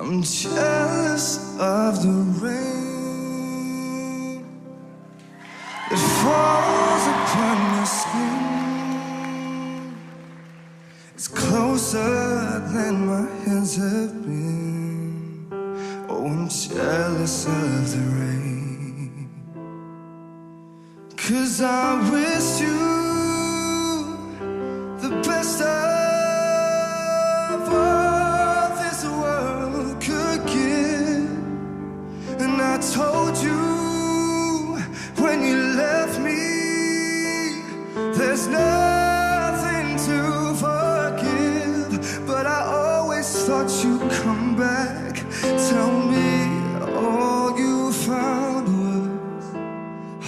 I'm jealous of the rain that falls upon your skin. It's closer than my hands have been. Oh, I'm jealous of the rain, 'cause I wish you the best of all this world could give. And I told you when you left me, there's nothing to forgive. But I always thought you'd come back. Tell me all you found was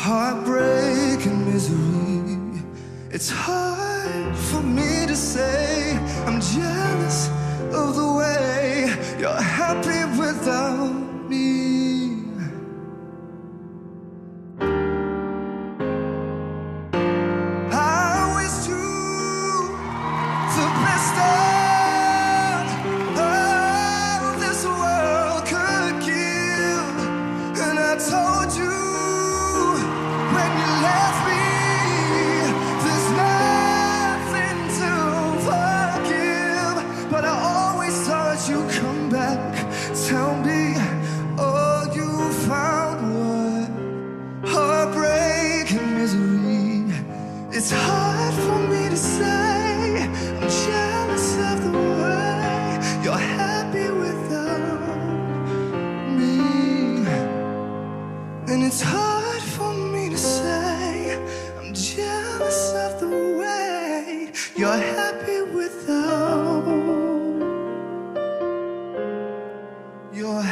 heartbreak and misery. It's hard for me to say I'm jealous of the way you're happy without me. I wish you the best of all this world could give. And I told you when you left me, there's nothing to forgive. But I always thought you'd come back. Tell me all you found was heartbreak and misery. It's hard for me to say I'm jealous of the way you're happy without me. And it's hard for me to say I'm jealous of the way you're happy without. You're